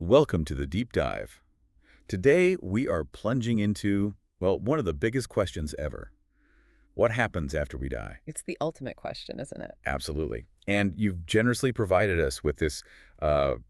Welcome to the Deep Dive. Today, we are plunging into, well, one of the biggest questions ever. What happens after we die? It's the ultimate question, isn't it? Absolutely. And you've generously provided us with this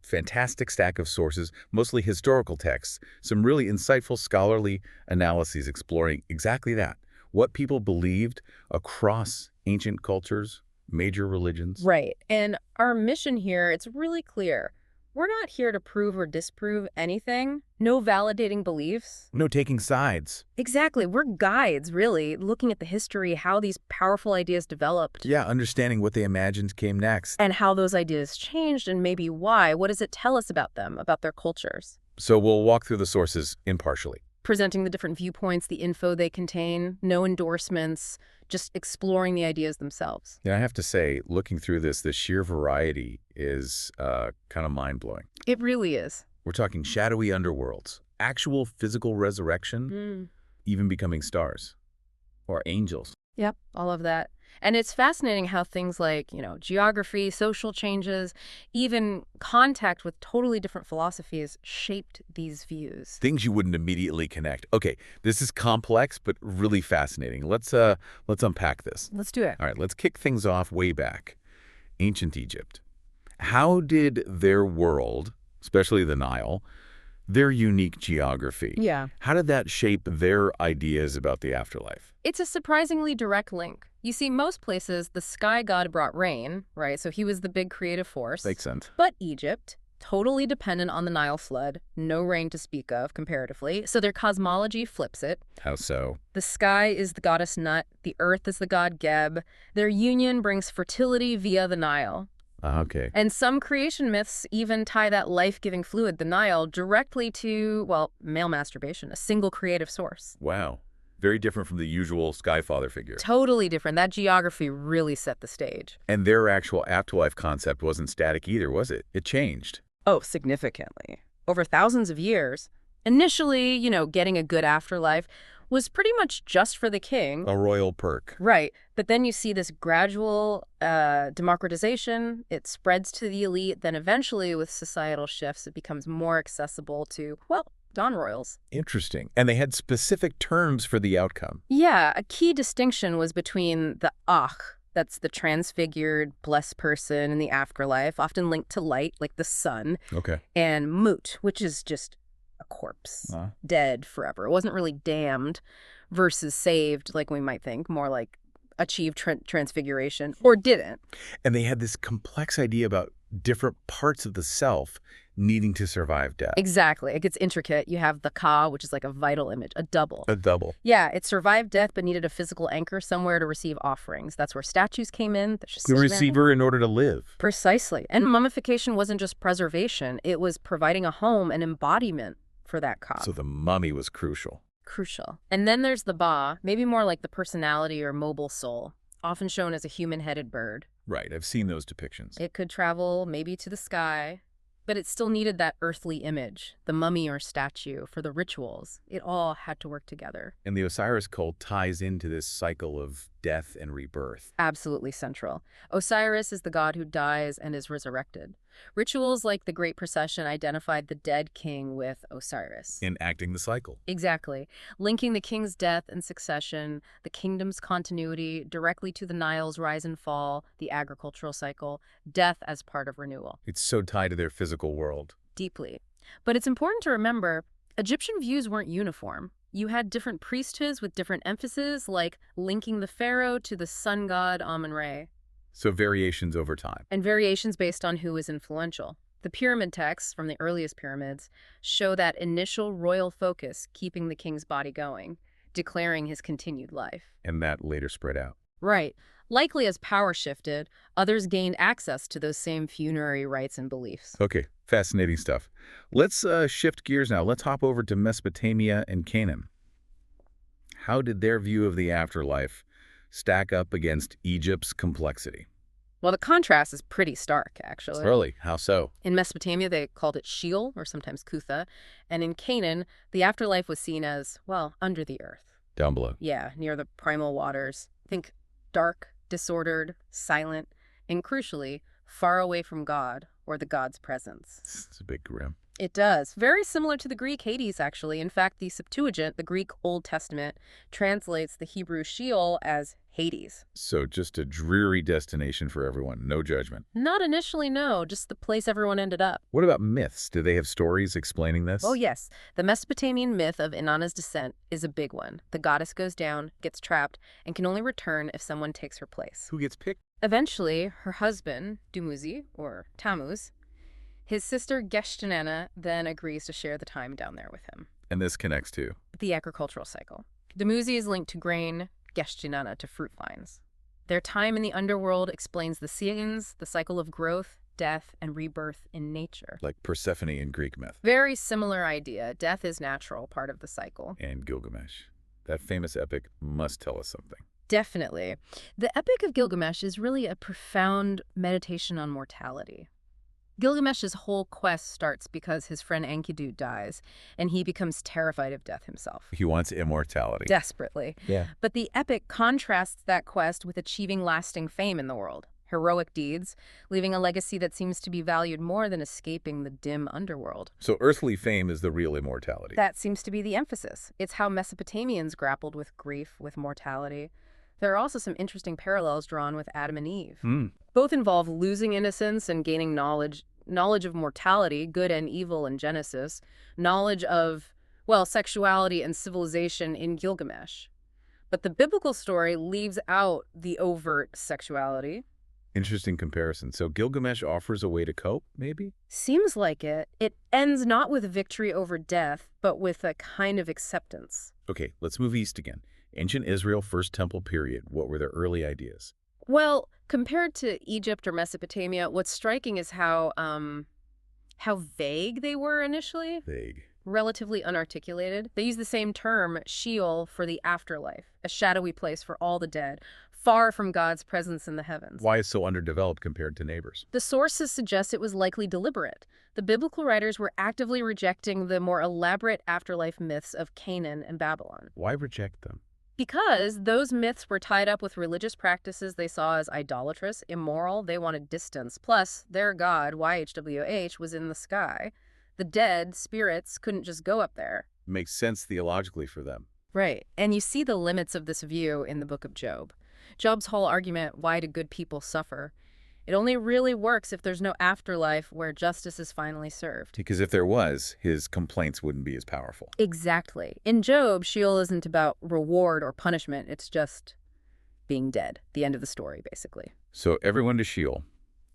fantastic stack of sources, mostly historical texts, some really insightful scholarly analyses exploring exactly that, what people believed across ancient cultures, major religions. Right. And our mission here, it's really clear. We're not here to prove or disprove anything. No validating beliefs. No taking sides. Exactly. We're guides, really, looking at the history, how these powerful ideas developed. Yeah, understanding what they imagined came next. And how those ideas changed and maybe why. What does it tell us about them, about their cultures? So we'll walk through the sources impartially. Presenting the different viewpoints, the info they contain, no endorsements, just exploring the ideas themselves. Yeah, I have to say, looking through this, the sheer variety is kind of mind-blowing. It really is. We're talking shadowy underworlds, actual physical resurrection, even becoming stars or angels. Yep, all of that. And it's fascinating how things like, geography, social changes, even contact with totally different philosophies shaped these views. Things you wouldn't immediately connect. Okay, this is complex, but really fascinating. Let's unpack this. Let's do it. All right, let's kick things off way back. Ancient Egypt. How did their world, especially the Nile, their unique geography, how did that shape their ideas about the afterlife? It's a surprisingly direct link. You see, most places, the sky god brought rain, right? So he was the big creative force. Makes sense. But Egypt, totally dependent on the Nile flood, no rain to speak of comparatively, so their cosmology flips it. How so? The sky is the goddess Nut, the earth is the god Geb. Their union brings fertility via the Nile. Okay. And some creation myths even tie that life-giving fluid, the Nile, directly to, well, male masturbation, a single creative source. Wow. Very different from the usual Skyfather figure. Totally different. That geography really set the stage. And their actual afterlife concept wasn't static either, was it? It changed. Oh, significantly. Over thousands of years. Initially, getting a good afterlife was pretty much just for the king. A royal perk. Right. But then you see this gradual democratization. It spreads to the elite. Then eventually, with societal shifts, it becomes more accessible to, well, non-royals. Interesting. And they had specific terms for the outcome. Yeah, a key distinction was between the Ach, that's the transfigured, blessed person in the afterlife, often linked to light, like the sun. Okay. And Mut, which is just a corpse, dead forever. It wasn't really damned versus saved, like we might think, more like achieved transfiguration, or didn't. And they had this complex idea about different parts of the self needing to survive death. Exactly. It gets intricate. You have the Ka, which is like a vital image, a double. A double. Yeah, it survived death but needed a physical anchor somewhere to receive offerings. That's where statues came in. The receiver in order to live. Precisely. And mummification wasn't just preservation. It was providing a home, an embodiment for that Ka. So the mummy was crucial. Crucial. And then there's the Ba, maybe more like the personality or mobile soul, often shown as a human-headed bird. Right, I've seen those depictions. It could travel maybe to the sky, but it still needed that earthly image, the mummy or statue, for the rituals. It all had to work together. And the Osiris cult ties into this cycle of death and rebirth. Absolutely central. Osiris is the god who dies and is resurrected. Rituals like the Great Procession identified the dead king with Osiris. Enacting the cycle. Exactly. Linking the king's death and succession, the kingdom's continuity, directly to the Nile's rise and fall, the agricultural cycle, death as part of renewal. It's so tied to their physical world. Deeply. But it's important to remember, Egyptian views weren't uniform. You had different priesthoods with different emphases, like linking the pharaoh to the sun god Amun-Re. So variations over time. And variations based on who was influential. The pyramid texts from the earliest pyramids show that initial royal focus keeping the king's body going, declaring his continued life. And that later spread out. Right. Likely as power shifted, others gained access to those same funerary rites and beliefs. Okay, fascinating stuff. Let's shift gears now. Let's hop over to Mesopotamia and Canaan. How did their view of the afterlife stack up against Egypt's complexity? Well, the contrast is pretty stark, actually. Really? How so? In Mesopotamia, they called it Sheol, or sometimes Kutha. And in Canaan, the afterlife was seen as, well, under the earth. Down below. Yeah, near the primal waters. Think dark, disordered, silent, and crucially, far away from God or the God's presence. It's a bit grim. It does. Very similar to the Greek Hades, actually. In fact, the Septuagint, the Greek Old Testament, translates the Hebrew Sheol as Hades. So just a dreary destination for everyone, no judgment. Not initially, no, just the place everyone ended up. What about myths? Do they have stories explaining this? Oh, yes. The Mesopotamian myth of Inanna's descent is a big one. The goddess goes down, gets trapped, and can only return if someone takes her place. Who gets picked? Eventually, her husband, Dumuzi, or Tammuz, his sister Geshtinanna then agrees to share the time down there with him. And this connects to? The agricultural cycle. Dumuzi is linked to grain, Geshtinanna to fruit lines. Their time in the underworld explains the seasons, the cycle of growth, death, and rebirth in nature. Like Persephone in Greek myth. Very similar idea. Death is natural, part of the cycle. And Gilgamesh. That famous epic must tell us something. Definitely. The Epic of Gilgamesh is really a profound meditation on mortality. Gilgamesh's whole quest starts because his friend Enkidu dies, and he becomes terrified of death himself. He wants immortality. Desperately. Yeah. But the epic contrasts that quest with achieving lasting fame in the world. Heroic deeds, leaving a legacy that seems to be valued more than escaping the dim underworld. So earthly fame is the real immortality. That seems to be the emphasis. It's how Mesopotamians grappled with grief, with mortality. There are also some interesting parallels drawn with Adam and Eve. Both involve losing innocence and gaining knowledge of mortality, good and evil in Genesis, knowledge of, well, sexuality and civilization in Gilgamesh. But the biblical story leaves out the overt sexuality. Interesting comparison. So Gilgamesh offers a way to cope, maybe? Seems like it. It ends not with victory over death, but with a kind of acceptance. Okay, let's move east again. Ancient Israel, First Temple period. What were their early ideas? Well, compared to Egypt or Mesopotamia, what's striking is how vague they were initially. Vague. Relatively unarticulated. They use the same term, Sheol, for the afterlife, a shadowy place for all the dead, far from God's presence in the heavens. Why is so underdeveloped compared to neighbors? The sources suggest it was likely deliberate. The biblical writers were actively rejecting the more elaborate afterlife myths of Canaan and Babylon. Why reject them? Because those myths were tied up with religious practices they saw as idolatrous, immoral. They wanted distance. Plus, their god, YHWH, was in the sky. The dead, spirits, couldn't just go up there. Makes sense theologically for them. Right. And you see the limits of this view in the book of Job. Job's whole argument, why do good people suffer? It only really works if there's no afterlife where justice is finally served. Because if there was, his complaints wouldn't be as powerful. Exactly. In Job, Sheol isn't about reward or punishment. It's just being dead. The end of the story, basically. So everyone to Sheol.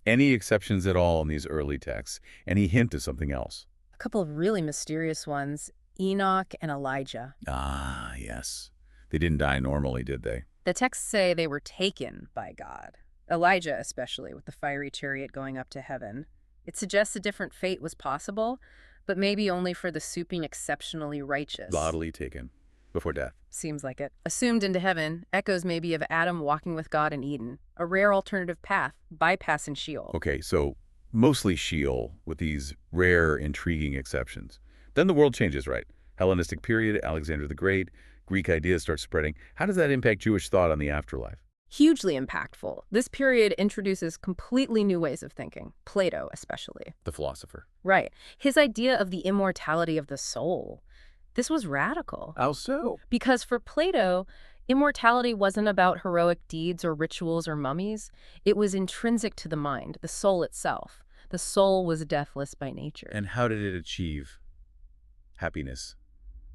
Any exceptions at all in these early texts? Any hint of something else? A couple of really mysterious ones, Enoch and Elijah. Ah, yes. They didn't die normally, did they? The texts say they were taken by God. Elijah especially, with the fiery chariot going up to heaven. It suggests a different fate was possible, but maybe only for the supine exceptionally righteous. Bodily taken before death. Seems like it. Assumed into heaven, echoes maybe of Adam walking with God in Eden. A rare alternative path, bypassing Sheol. Okay, so mostly Sheol with these rare, intriguing exceptions. Then the world changes, right? Hellenistic period, Alexander the Great, Greek ideas start spreading. How does that impact Jewish thought on the afterlife? Hugely impactful. This period introduces completely new ways of thinking, Plato especially. The philosopher. Right. His idea of the immortality of the soul. This was radical. How so? Because for Plato, immortality wasn't about heroic deeds or rituals or mummies. It was intrinsic to the mind, the soul itself. The soul was deathless by nature. And how did it achieve happiness?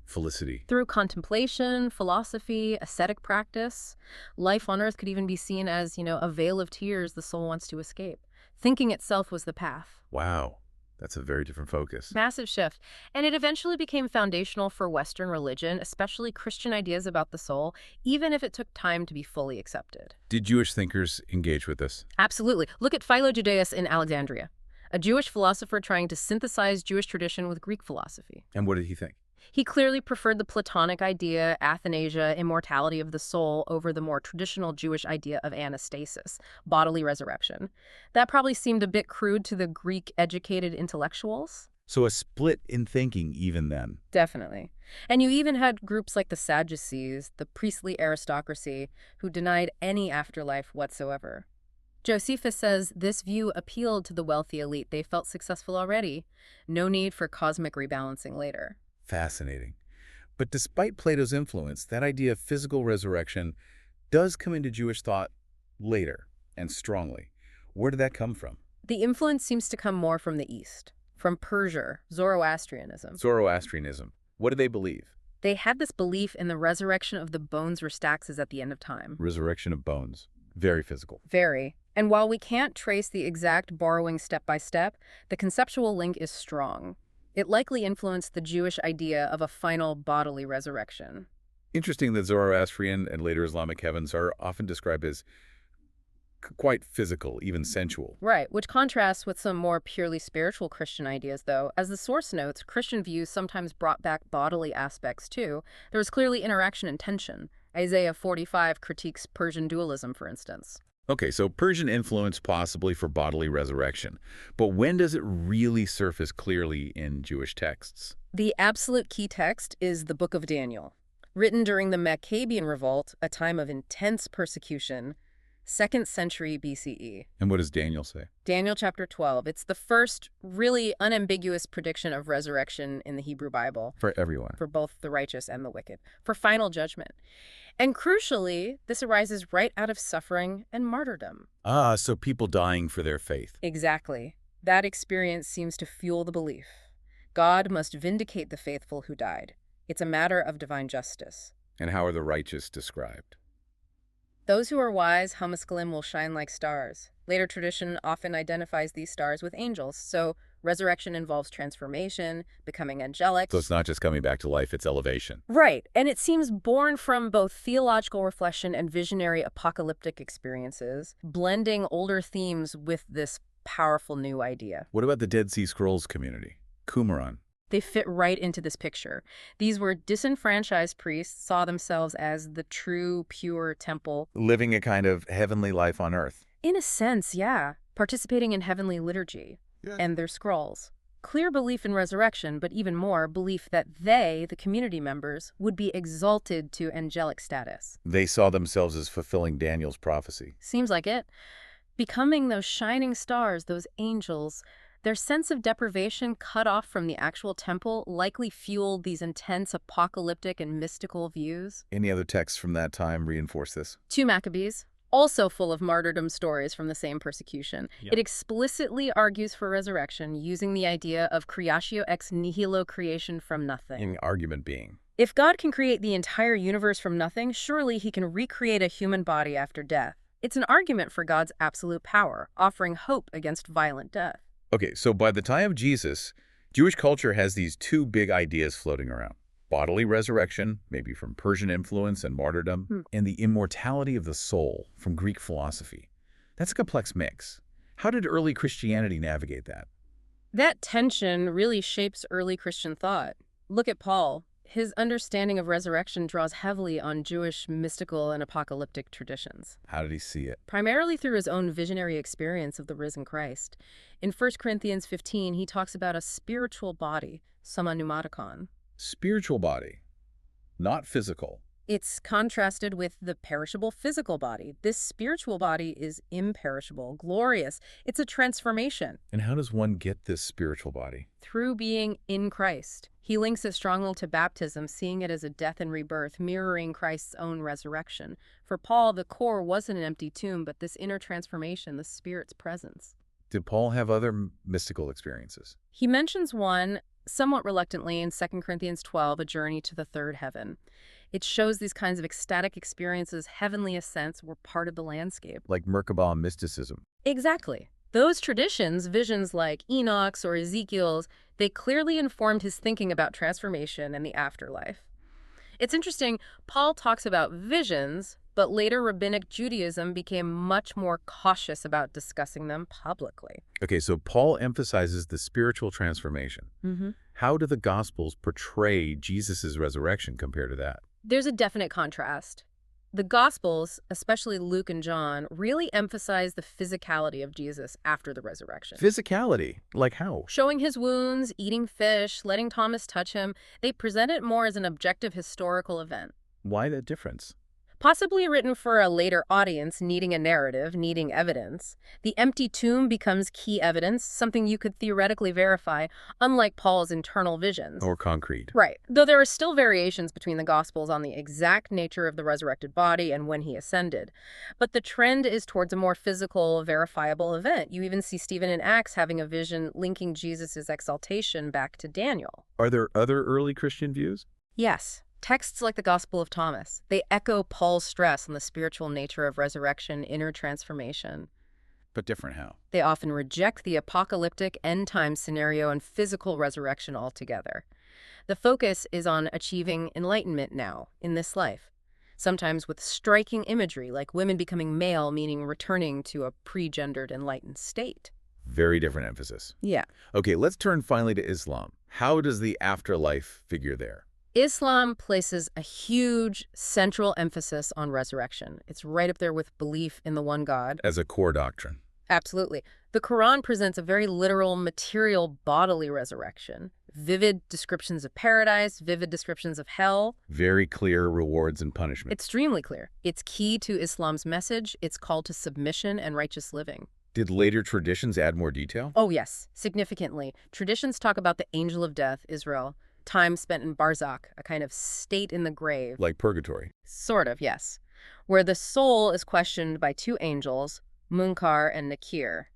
Felicity. Through contemplation, philosophy, ascetic practice, life on earth could even be seen as, a veil of tears the soul wants to escape. Thinking itself was the path. Wow, that's a very different focus. Massive shift. And it eventually became foundational for Western religion, especially Christian ideas about the soul, even if it took time to be fully accepted. Did Jewish thinkers engage with this? Absolutely. Look at Philo-Judaeus in Alexandria, a Jewish philosopher trying to synthesize Jewish tradition with Greek philosophy. And what did he think? He clearly preferred the Platonic idea, Athanasia, immortality of the soul, over the more traditional Jewish idea of anastasis, bodily resurrection. That probably seemed a bit crude to the Greek-educated intellectuals. So a split in thinking even then. Definitely. And you even had groups like the Sadducees, the priestly aristocracy, who denied any afterlife whatsoever. Josephus says this view appealed to the wealthy elite. They felt successful already. No need for cosmic rebalancing later. Fascinating. But despite Plato's influence, that idea of physical resurrection does come into Jewish thought later and strongly. Where did that come from? The influence seems to come more from the East, from Persia, Zoroastrianism. Zoroastrianism. What do they believe? They had this belief in the resurrection of the bones or stacks at the end of time. Resurrection of bones. Very physical. Very. And while we can't trace the exact borrowing step by step, the conceptual link is strong. It likely influenced the Jewish idea of a final bodily resurrection. Interesting that Zoroastrian and later Islamic heavens are often described as quite physical, even sensual. Right, which contrasts with some more purely spiritual Christian ideas, though. As the source notes, Christian views sometimes brought back bodily aspects, too. There was clearly interaction and tension. Isaiah 45 critiques Persian dualism, for instance. Okay, so Persian influence possibly for bodily resurrection. But when does it really surface clearly in Jewish texts? The absolute key text is the Book of Daniel. Written during the Maccabean Revolt, a time of intense persecution, 2nd century BCE. And what does Daniel say? Daniel chapter 12. It's the first really unambiguous prediction of resurrection in the Hebrew Bible. For everyone. For both the righteous and the wicked. For final judgment. And crucially, this arises right out of suffering and martyrdom. Ah, so people dying for their faith. Exactly. That experience seems to fuel the belief. God must vindicate the faithful who died. It's a matter of divine justice. And how are the righteous described? Those who are wise, Hamascalim, will shine like stars. Later tradition often identifies these stars with angels, so resurrection involves transformation, becoming angelic. So it's not just coming back to life, it's elevation. Right, and it seems born from both theological reflection and visionary apocalyptic experiences, blending older themes with this powerful new idea. What about the Dead Sea Scrolls community? Qumran. They fit right into this picture. These were disenfranchised priests, saw themselves as the true, pure temple. Living a kind of heavenly life on earth. In a sense, yeah. Participating in heavenly liturgy. Yeah. And their scrolls. Clear belief in resurrection, but even more, belief that they, the community members, would be exalted to angelic status. They saw themselves as fulfilling Daniel's prophecy. Seems like it. Becoming those shining stars, those angels. Their sense of deprivation cut off from the actual temple likely fueled these intense apocalyptic and mystical views. Any other texts from that time reinforce this? 2 Maccabees, also full of martyrdom stories from the same persecution. Yep. It explicitly argues for resurrection, using the idea of creatio ex nihilo, creation from nothing. An argument being? If God can create the entire universe from nothing, surely he can recreate a human body after death. It's an argument for God's absolute power, offering hope against violent death. Okay, so by the time of Jesus, Jewish culture has these 2 big ideas floating around. Bodily resurrection, maybe from Persian influence and martyrdom, and the immortality of the soul from Greek philosophy. That's a complex mix. How did early Christianity navigate that? That tension really shapes early Christian thought. Look at Paul. His understanding of resurrection draws heavily on Jewish mystical and apocalyptic traditions. How did he see it? Primarily through his own visionary experience of the risen Christ. In 1 Corinthians 15, he talks about a spiritual body, soma pneumatikon. Spiritual body, not physical. It's contrasted with the perishable physical body. This spiritual body is imperishable, glorious. It's a transformation. And how does one get this spiritual body? Through being in Christ. He links it strongly to baptism, seeing it as a death and rebirth, mirroring Christ's own resurrection. For Paul, the core wasn't an empty tomb, but this inner transformation, the Spirit's presence. Did Paul have other mystical experiences? He mentions one, somewhat reluctantly, in 2 Corinthians 12, a journey to the third heaven. It shows these kinds of ecstatic experiences, heavenly ascents, were part of the landscape. Like Merkabah mysticism. Exactly. Those traditions, visions like Enoch's or Ezekiel's, they clearly informed his thinking about transformation and the afterlife. It's interesting, Paul talks about visions, but later rabbinic Judaism became much more cautious about discussing them publicly. Okay, so Paul emphasizes the spiritual transformation. How do the Gospels portray Jesus' resurrection compared to that? There's a definite contrast. The Gospels, especially Luke and John, really emphasize the physicality of Jesus after the resurrection. Physicality? Like how? Showing his wounds, eating fish, letting Thomas touch him, they present it more as an objective historical event. Why that difference? Possibly written for a later audience needing a narrative, needing evidence. The empty tomb becomes key evidence, something you could theoretically verify, unlike Paul's internal visions. Or concrete. Right. Though there are still variations between the Gospels on the exact nature of the resurrected body and when he ascended. But the trend is towards a more physical, verifiable event. You even see Stephen in Acts having a vision linking Jesus' exaltation back to Daniel. Are there other early Christian views? Yes. Texts like the Gospel of Thomas, they echo Paul's stress on the spiritual nature of resurrection, inner transformation. But different how? They often reject the apocalyptic end-time scenario and physical resurrection altogether. The focus is on achieving enlightenment now, in this life, sometimes with striking imagery like women becoming male, meaning returning to a pre-gendered enlightened state. Very different emphasis. Yeah. Okay, let's turn finally to Islam. How does the afterlife figure there? Islam places a huge central emphasis on resurrection. It's right up there with belief in the one God. As a core doctrine. Absolutely. The Quran presents a very literal, material, bodily resurrection. Vivid descriptions of paradise, vivid descriptions of hell. Very clear rewards and punishment. Extremely clear. It's key to Islam's message. It's called to submission and righteous living. Did later traditions add more detail? Oh, yes, significantly. Traditions talk about the angel of death, Israel, time spent in barzakh, a kind of state in the grave. Like purgatory. Sort of, yes. Where the soul is questioned by two angels, Munkar and Nakir.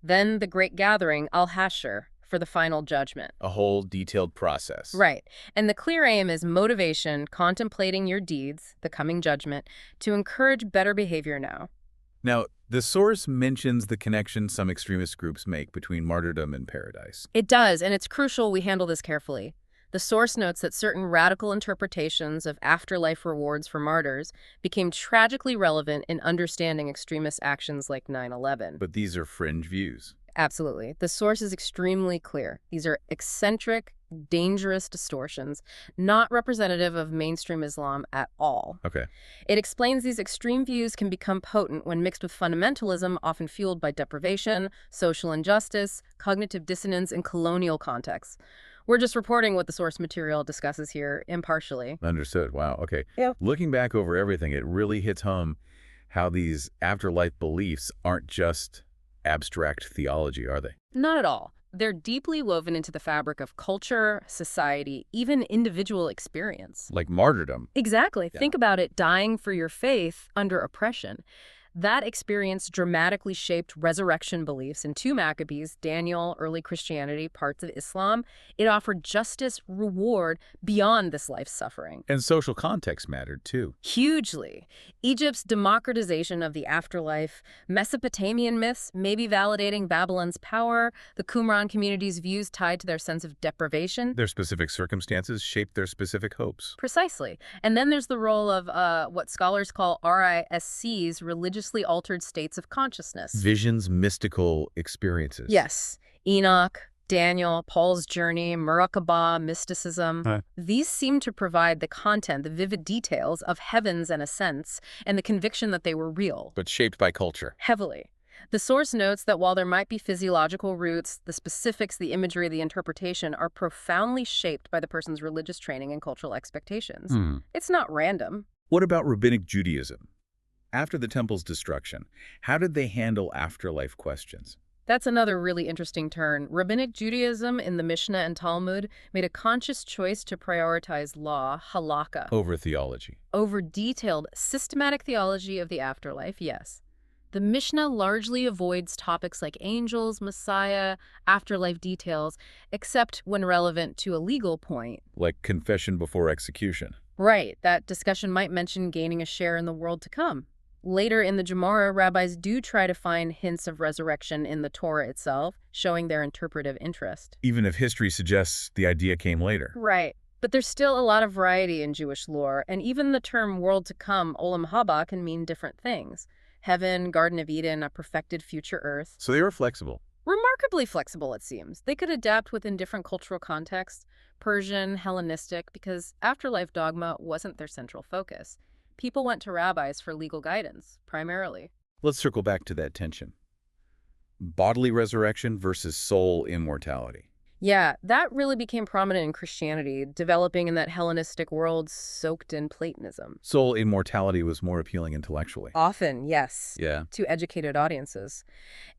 Then the great gathering, Al-Hashr, for the final judgment. A whole detailed process. Right. And the clear aim is motivation, contemplating your deeds, the coming judgment, to encourage better behavior now. Now, the source mentions the connection some extremist groups make between martyrdom and paradise. It does, and it's crucial we handle this carefully. The source notes that certain radical interpretations of afterlife rewards for martyrs became tragically relevant in understanding extremist actions like 9/11. But these are fringe views. Absolutely. The source is extremely clear. These are eccentric, dangerous distortions, not representative of mainstream Islam at all. Okay. It explains these extreme views can become potent when mixed with fundamentalism, often fueled by deprivation, social injustice, cognitive dissonance, and colonial contexts. We're just reporting what the source material discusses here impartially. Understood. Wow. Okay. Yeah. Looking back over everything, it really hits home how these afterlife beliefs aren't just abstract theology, are they? Not at all. They're deeply woven into the fabric of culture, society, even individual experience. Like martyrdom. Exactly. Yeah. Think about it, dying for your faith under oppression. That experience dramatically shaped resurrection beliefs in 2 Maccabees, Daniel, early Christianity, parts of Islam. It offered justice, reward beyond this life's suffering. And social context mattered, too. Hugely. Egypt's democratization of the afterlife, Mesopotamian myths, maybe validating Babylon's power, the Qumran community's views tied to their sense of deprivation. Their specific circumstances shaped their specific hopes. Precisely. And then there's the role of what scholars call RISCs, religiously altered states of consciousness. Visions, mystical experiences. Yes. Enoch, Daniel, Paul's journey, Muraqabah, mysticism. These seem to provide the content, the vivid details of heavens and ascents, and the conviction that they were real. But shaped by culture. Heavily. The source notes that while there might be physiological roots, the specifics, the imagery, the interpretation are profoundly shaped by the person's religious training and cultural expectations. It's not random. What about Rabbinic Judaism? After the temple's destruction, how did they handle afterlife questions? That's another really interesting turn. Rabbinic Judaism in the Mishnah and Talmud made a conscious choice to prioritize law, halakha, Over theology. over detailed, systematic theology of the afterlife, yes. The Mishnah largely avoids topics like angels, Messiah, afterlife details, except when relevant to a legal point. Like confession before execution. Right, that discussion might mention gaining a share in the world to come. Later in the Gemara, rabbis do try to find hints of resurrection in the Torah itself, showing their interpretive interest. Even if history suggests the idea came later. Right. But there's still a lot of variety in Jewish lore, and even the term world to come, olam haba, can mean different things. Heaven, Garden of Eden, a perfected future earth. So they were flexible. Remarkably flexible, it seems. They could adapt within different cultural contexts, Persian, Hellenistic, because afterlife dogma wasn't their central focus. People went to rabbis for legal guidance, primarily. Let's circle back to that tension. Bodily resurrection versus soul immortality. Yeah, that really became prominent in Christianity, developing in that Hellenistic world soaked in Platonism. Soul immortality was more appealing intellectually. Often, yes, Yeah. to educated audiences.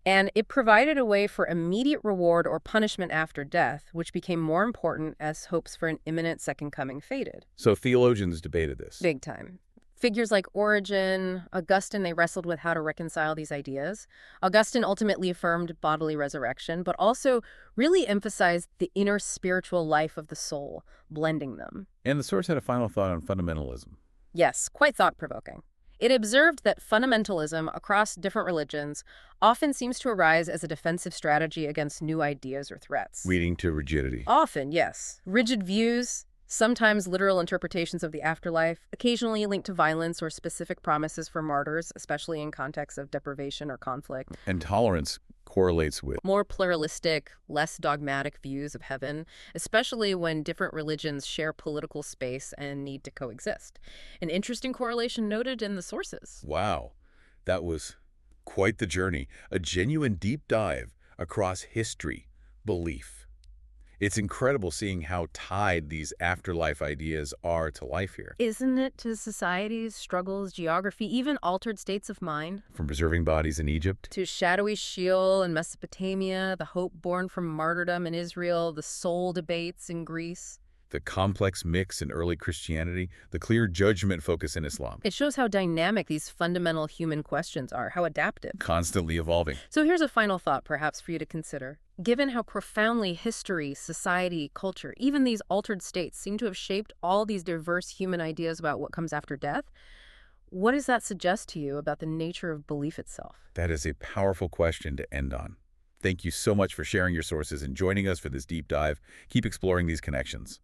And it provided a way for immediate reward or punishment after death, which became more important as hopes for an imminent second coming faded. So theologians debated this. Big time. Figures like Origen, Augustine, they wrestled with how to reconcile these ideas. Augustine ultimately affirmed bodily resurrection, but also really emphasized the inner spiritual life of the soul, blending them. And the source had a final thought on fundamentalism. Yes, quite thought-provoking. It observed that fundamentalism across different religions often seems to arise as a defensive strategy against new ideas or threats. Leading to rigidity. Often, yes. Rigid views, sometimes literal interpretations of the afterlife, occasionally linked to violence or specific promises for martyrs, especially in contexts of deprivation or conflict. And tolerance correlates with More pluralistic, less dogmatic views of heaven, especially when different religions share political space and need to coexist. An interesting correlation noted in the sources. wow, that was quite the journey. A genuine deep dive across history, belief. It's incredible seeing how tied these afterlife ideas are to life here. Isn't it, to societies, struggles, geography, even altered states of mind? From preserving bodies in Egypt To shadowy Sheol in Mesopotamia, the hope born from martyrdom in Israel, the soul debates in Greece. the complex mix in early Christianity, the clear judgment focus in Islam. It shows how dynamic these fundamental human questions are, how adaptive. Constantly evolving. So here's a final thought, perhaps, for you to consider. Given how profoundly history, society, culture, even these altered states seem to have shaped all these diverse human ideas about what comes after death, what does that suggest to you about the nature of belief itself? That is a powerful question to end on. Thank you so much for sharing your sources and joining us for this deep dive. Keep exploring these connections.